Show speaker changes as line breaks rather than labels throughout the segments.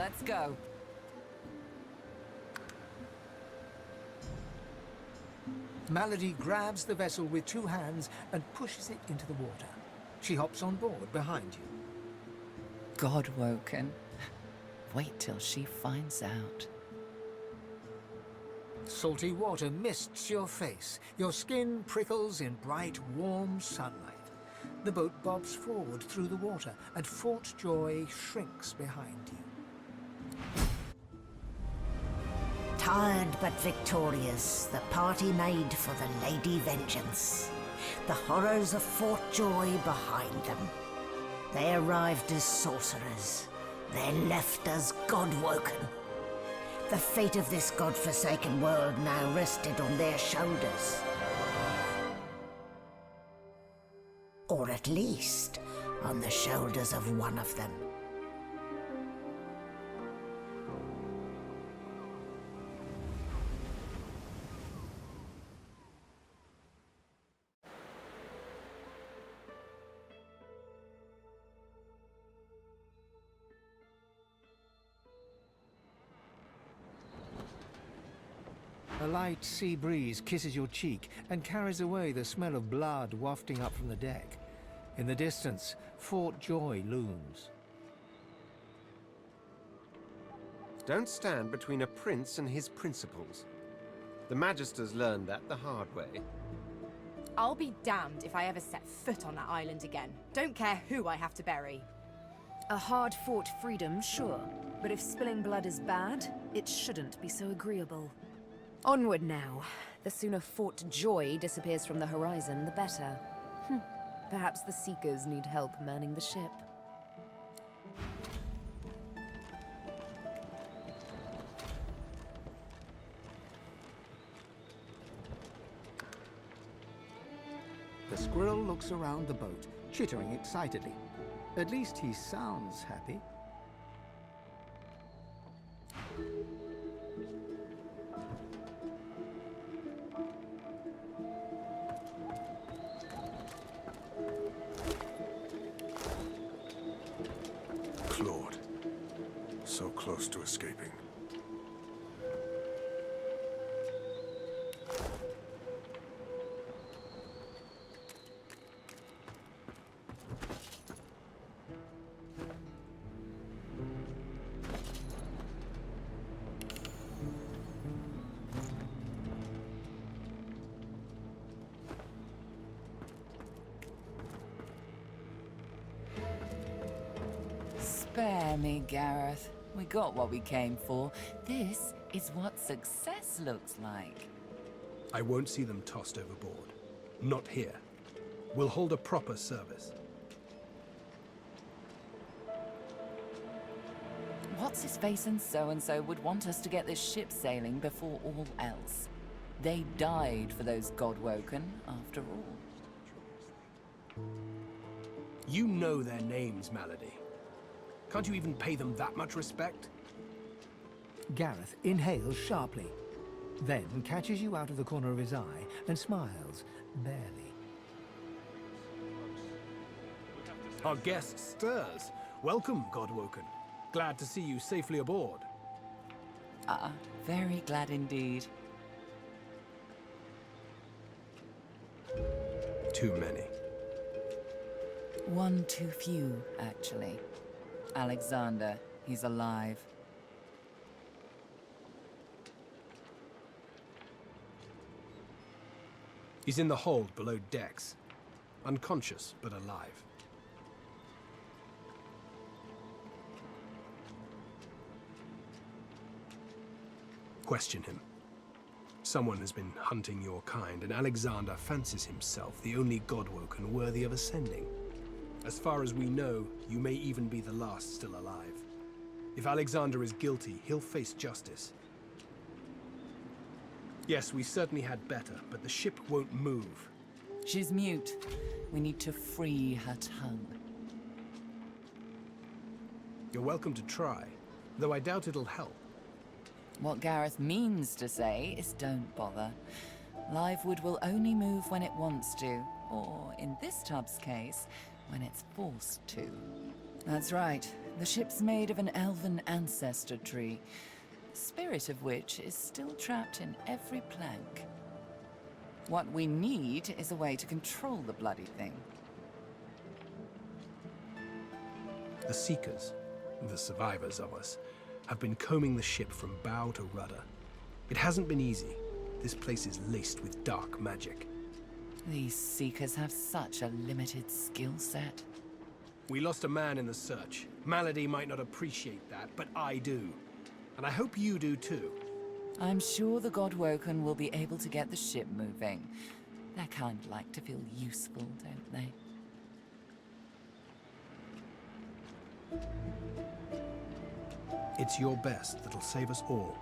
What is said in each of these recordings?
Let's go.
Malady grabs the vessel with 2 hands and pushes it into the water. She hops on board behind you.
God-woken. Wait till she finds out.
Salty water mists your face. Your skin prickles in bright, warm sunlight. The boat bobs forward through the water, and Fort Joy shrinks behind you.
Tired but victorious, the party made for the Lady Vengeance. The horrors of Fort Joy behind them. They arrived as sorcerers, then left as God-woken. The fate of this God-forsaken world now rested on their shoulders. Or at least, on the shoulders of one of them.
A light sea breeze kisses your cheek and carries away the smell of blood wafting up from the deck. In the distance, Fort Joy looms.
Don't stand between a prince and his principles. The Magisters learned that the hard way.
I'll be damned if I ever set foot on that island again. Don't care who I have to bury.
A hard-fought freedom, sure. But if spilling blood is bad, it shouldn't be so agreeable. Onward now. The sooner Fort Joy disappears from the horizon, the better. Perhaps the Seekers need help manning the ship.
The squirrel looks around the boat, chittering excitedly. At least he sounds happy.
Claude. So close to escaping.
Spare me, Gareth. We got what we came for. This is what success looks like.
I won't see them tossed overboard. Not here. We'll hold a proper service.
What's-his-face and so-and-so would want us to get this ship sailing before all else. They died for those God-woken, after all.
You know their names, Malady. Can't you even pay them that much respect?
Gareth inhales sharply, then catches you out of the corner of his eye and smiles, barely.
Our guest stirs. Welcome, Godwoken. Glad to see you safely aboard.
Very glad indeed.
Too many.
One too few, actually. Alexander, he's alive.
He's in the hold below decks. Unconscious, but alive. Question him. Someone has been hunting your kind, and Alexander fancies himself the only Godwoken worthy of ascending. As far as we know, you may even be the last still alive. If Alexander is guilty, he'll face justice. Yes, we certainly had better, but the ship won't move.
She's mute. We need to free her tongue.
You're welcome to try, though I doubt it'll help.
What Gareth means to say is don't bother. Livewood will only move when it wants to, or in this tub's case, when it's forced to. That's right. The ship's made of an elven ancestor tree, the spirit of which is still trapped in every plank. What we need is a way to control the bloody thing.
The Seekers, the survivors of us, have been combing the ship from bow to rudder. It hasn't been easy. This place is laced with dark magic.
These Seekers have such a limited skill set.
We lost a man in the search. Malady might not appreciate that, but I do. And I hope you do too.
I'm sure the Godwoken will be able to get the ship moving. They kind of like to feel useful, don't they?
It's your best that'll save us all.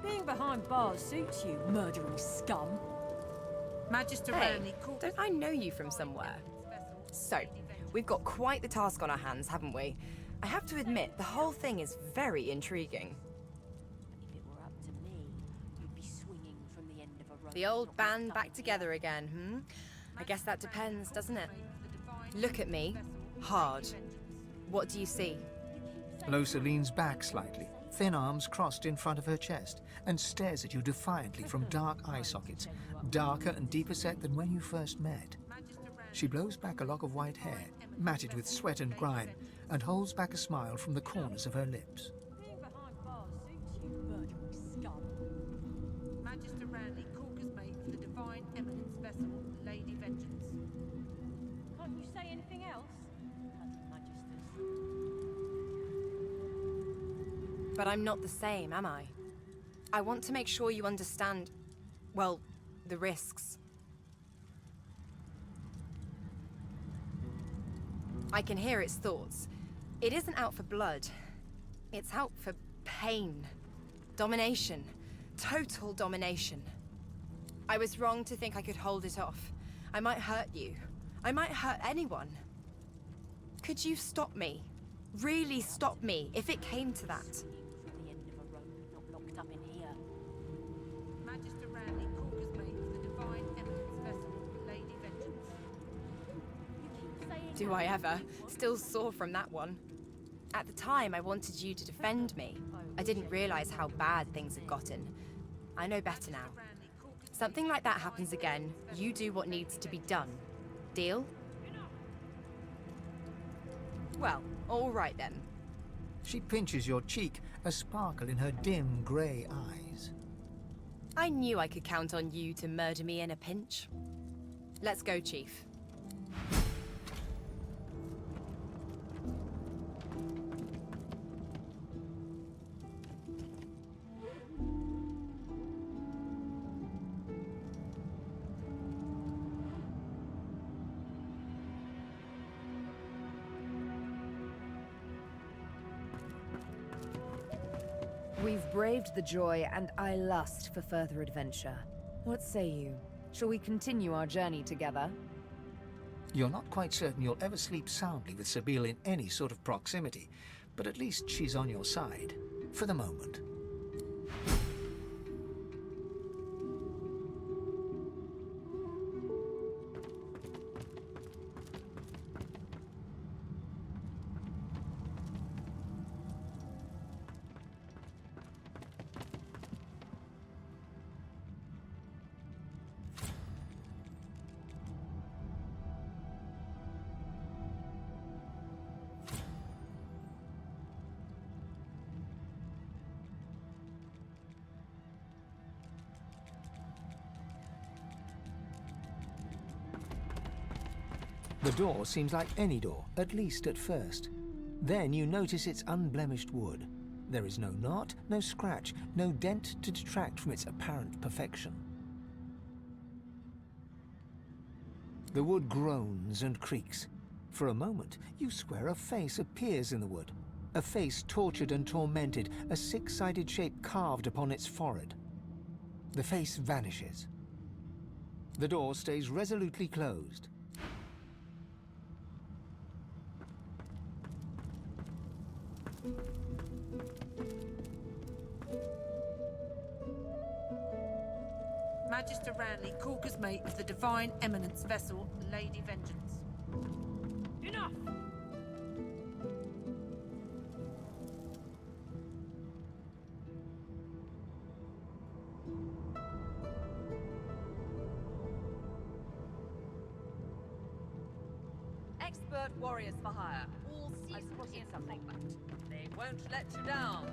Being behind bars suits you, murdering scum.
Magister
Hey, don't I know you from somewhere? So, we've got quite the task on our hands, haven't we? I have to admit, the whole thing is very intriguing.
If it were up to me, you'd be swinging from the end of a rope.
The old band back together again, hmm? I guess that depends, doesn't it? Look at me. Hard. What do you see?
Losa leans back slightly, thin arms crossed in front of her chest, and stares at you defiantly from dark eye sockets, darker and deeper set than when you first met. She blows back a lock of white hair, matted with sweat and grime, and holds back a smile from the corners of her lips.
Being behind bars suits you, murdering scum.
Magister Randy, Corker's mate for the Divine Eminence vessel, Lady Vengeance.
Can't you say anything else? Bloody magisters.
But I'm not the same, am I? I want to make sure you understand, well, the risks. I can hear its thoughts. It isn't out for blood. It's out for pain. Domination. Total domination. I was wrong to think I could hold it off. I might hurt you. I might hurt anyone. Could you stop me? Really stop me, if it came to that?
From the end of a rope, not locked up in here.
Magister Randy, Corker's mate for the Divine Eminence vessel, Lady Vengeance.
You keep saying
Do I ever? Still sore from that one. At the time, I wanted you to defend me. I didn't realize how bad things had gotten. I know better now. Something like that happens again, you do what needs to be done. Deal? Well, all right then.
She pinches your cheek, a sparkle in her dim grey eyes.
I knew I could count on you to murder me in a pinch. Let's go, Chief.
We've braved the joy, and I lust for further adventure. What say you? Shall we continue our journey together?
You're not quite certain you'll ever sleep soundly with Sabine in any sort of proximity, but at least she's on your side. For the moment. The door seems like any door, at least at first. Then you notice its unblemished wood. There is no knot, no scratch, no dent to detract from its apparent perfection. The wood groans and creaks. For a moment, you swear a face appears in the wood. A face tortured and tormented, a six-sided shape carved upon its forehead. The face vanishes. The door stays resolutely closed.
Magister Ranley, Corker's mate of the Divine Eminence vessel, Lady Vengeance. Enough!
Expert warriors for hire. All I spotted something. They won't let you down.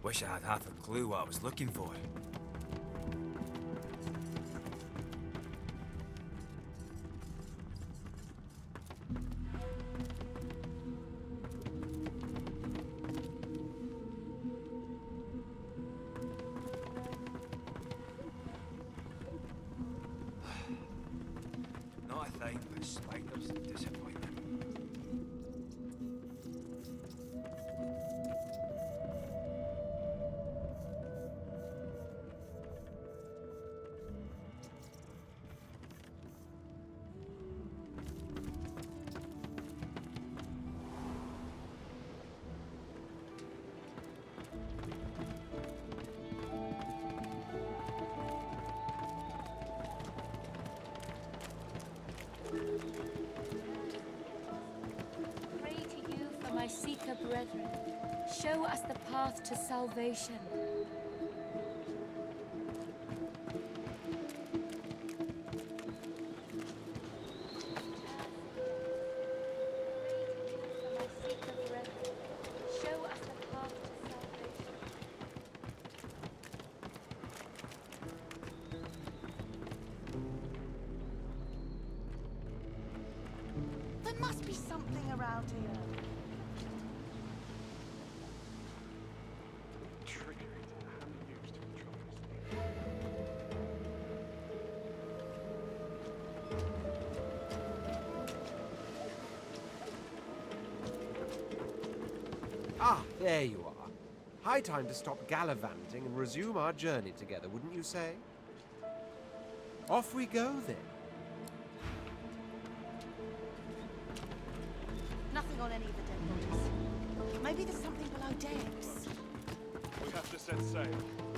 Wish I had half a clue what I was looking for. Not a thing but spiders and disappointment.
Pray to you for my Seeker brethren. Show us the path to salvation.
There must be something around here.
Trickery to have used to control this.
Ah, there you are. High time to stop gallivanting and resume our journey together, wouldn't you say? Off we go, then.
Nothing on any of the dead bodies. Maybe there's something below decks.
We have to set sail.